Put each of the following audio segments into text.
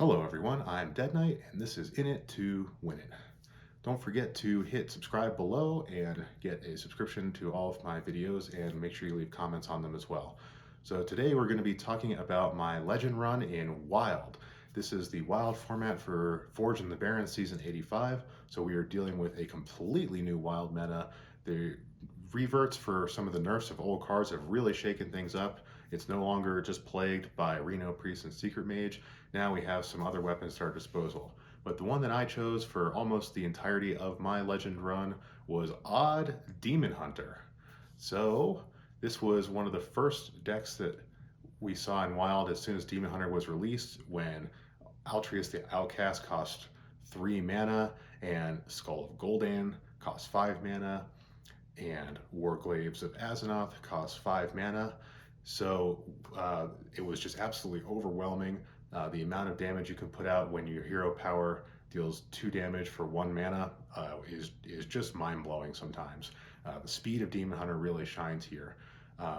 Hello everyone, I'm Dead Knight and this is In It to Win It. Don't forget to hit subscribe below and get a subscription to all of my videos and make sure you leave comments on them as well. So today we're going to be talking about my Legend run in Wild. This is the Wild format for Forged in the Barrens Season 85, so we are dealing with a completely new Wild meta. The reverts for some of the nerfs of old cards have really shaken things up. It's no longer just plagued by Reno Priest and Secret Mage. Now we have some other weapons at our disposal. But the one that I chose for almost the entirety of my Legend run was Odd Demon Hunter. So this was one of the first decks that we saw in Wild as soon as Demon Hunter was released, when Altreus the Outcast cost 3 mana and Skull of Gul'dan cost 5 mana and Warglaives of Azzinoth cost 5 mana. So it was just absolutely overwhelming. The amount of damage you can put out when your hero power deals 2 damage for 1 mana is just mind-blowing sometimes. The speed of Demon Hunter really shines here.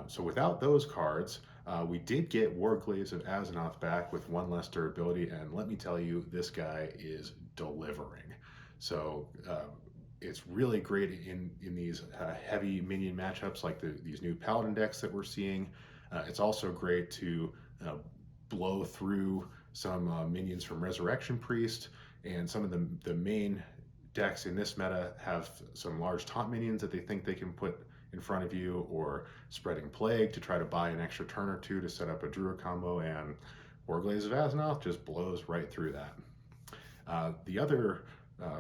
So without those cards, we did get Warglaives of Azzinoth back with 1 less durability, and let me tell you, this guy is delivering. So it's really great in these heavy minion matchups like these new Paladin decks that we're seeing. It's also great to blow through some minions from Resurrection Priest, and some of the main decks in this meta have some large taunt minions that they think they can put in front of you, or Spreading Plague to try to buy an extra turn or two to set up a Druid combo, and Warglaives of Azzinoth just blows right through that. The other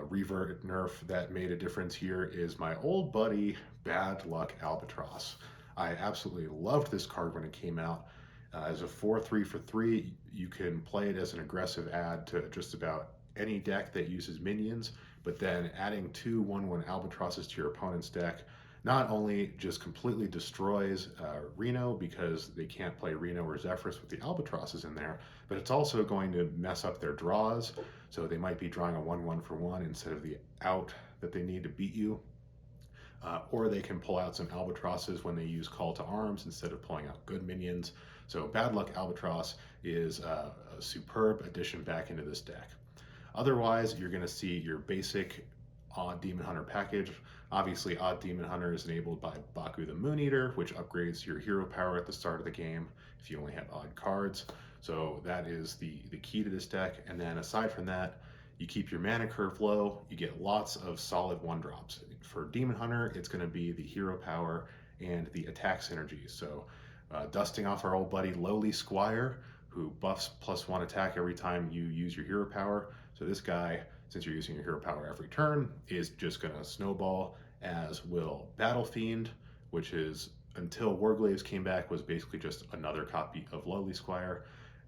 revert nerf that made a difference here is my old buddy Bad Luck Albatross. I absolutely loved this card when it came out. As a 4/3 for 3, you can play it as an aggressive add to just about any deck that uses minions, but then adding 2 1/1 Albatrosses to your opponent's deck not only just completely destroys Reno, because they can't play Reno or Zephrys with the Albatrosses in there, but it's also going to mess up their draws. So they might be drawing a 1/1 for 1 instead of the out that they need to beat you. Or they can pull out some Albatrosses when they use Call to Arms instead of pulling out good minions. So Bad Luck Albatross is a superb addition back into this deck. Otherwise, you're going to see your basic Odd Demon Hunter package. Obviously, Odd Demon Hunter is enabled by Baku the Mooneater, which upgrades your hero power at the start of the game if you only have odd cards. So that is the key to this deck. And then aside from that, you keep your mana curve low, you get lots of solid 1-drops. For Demon Hunter, it's going to be the hero power and the attack synergies. So dusting off our old buddy Lowly Squire, who buffs +1 attack every time you use your hero power. So this guy, since you're using your hero power every turn, is just going to snowball, as will Battlefiend, which is, until Warglaives came back, was basically just another copy of Lowly Squire.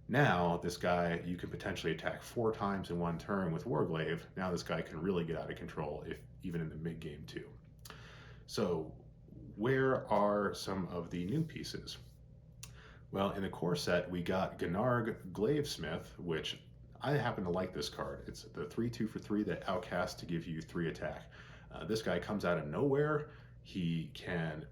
Now, this guy, you can potentially attack 4 times in 1 turn with Warglaive. Now this guy can really get out of control, if even in the mid-game too. So where are some of the new pieces? Well, in the core set, we got Gan'arg Glaivesmith, which I happen to like this card. It's the 3/2 for 3 that outcasts to give you 3 attack. This guy comes out of nowhere. He can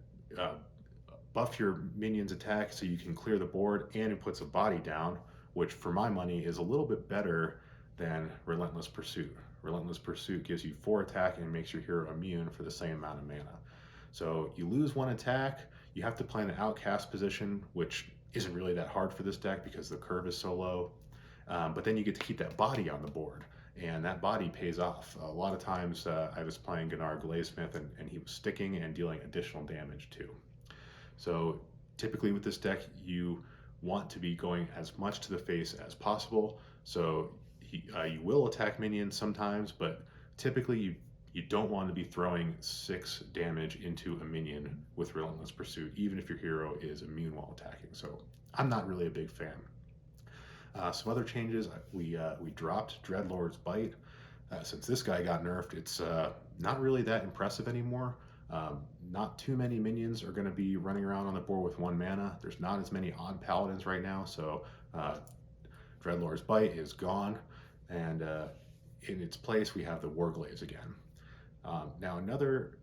buff your minion's attack so you can clear the board, and it puts a body down, which for my money is a little bit better than Relentless Pursuit. Relentless Pursuit gives you 4 attack and makes your hero immune for the same amount of mana. So you lose 1 attack, you have to play in an outcast position, which isn't really that hard for this deck because the curve is so low. But then you get to keep that body on the board, and that body pays off. A lot of times I was playing Gan'arg Glaivesmith, and he was sticking and dealing additional damage too. So typically with this deck, you want to be going as much to the face as possible. So you will attack minions sometimes, but typically you don't want to be throwing 6 damage into a minion with Relentless Pursuit, even if your hero is immune while attacking. So I'm not really a big fan. Some other changes, we dropped Dreadlord's Bite. Since this guy got nerfed, it's not really that impressive anymore. Not too many minions are going to be running around on the board with 1 mana. There's not as many odd paladins right now, so Dreadlord's Bite is gone, and in its place we have the Warglaives again. Now another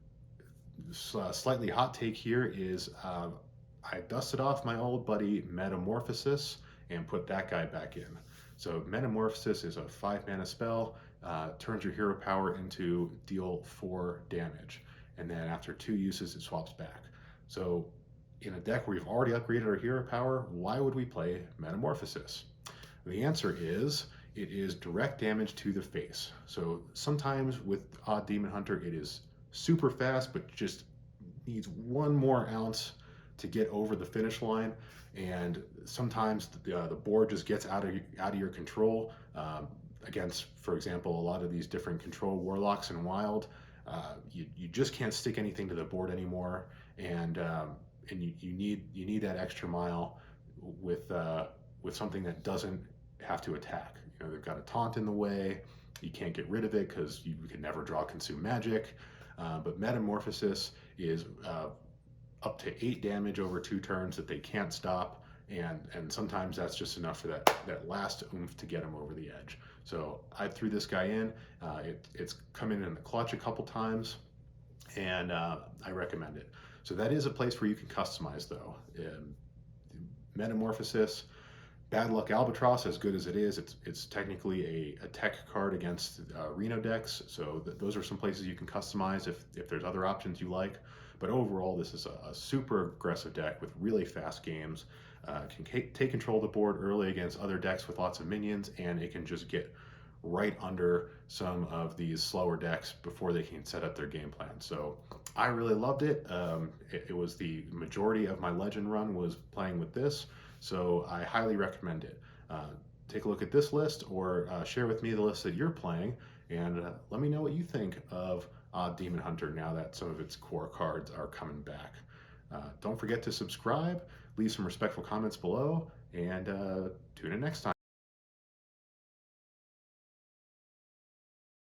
slightly hot take here is I dusted off my old buddy Metamorphosis and put that guy back in. So Metamorphosis is a 5 mana spell, turns your hero power into deal 4 damage, and then after 2 uses it swaps back. So in a deck where we've already upgraded our hero power, why would we play Metamorphosis? The answer is it is direct damage to the face. So sometimes with Odd Demon Hunter it is super fast, but just needs one more ounce to get over the finish line. And sometimes the board just gets out of your control. Against, for example, a lot of these different control warlocks in Wild, you just can't stick anything to the board anymore, and you need that extra mile with something that doesn't have to attack. You know, they've got a taunt in the way. You can't get rid of it because you can never draw Consume Magic. But Metamorphosis is up to 8 damage over 2 turns that they can't stop, and sometimes that's just enough for that last oomph to get them over the edge. So I threw this guy in. It's come in the clutch a couple times, and I recommend it. So that is a place where you can customize, though. Metamorphosis, Bad Luck Albatross, as good as it is, it's technically a tech card against Reno decks, so those are some places you can customize if there's other options you like. But overall, this is a super aggressive deck with really fast games. Can take control of the board early against other decks with lots of minions, and it can just get right under some of these slower decks before they can set up their game plan. So I really loved it. It was the majority of my Legend run was playing with this, so I highly recommend it. Take a look at this list, or share with me the list that you're playing, and let me know what you think of Demon Hunter now that some of its core cards are coming back. Don't forget to subscribe, leave some respectful comments below, and tune in next time.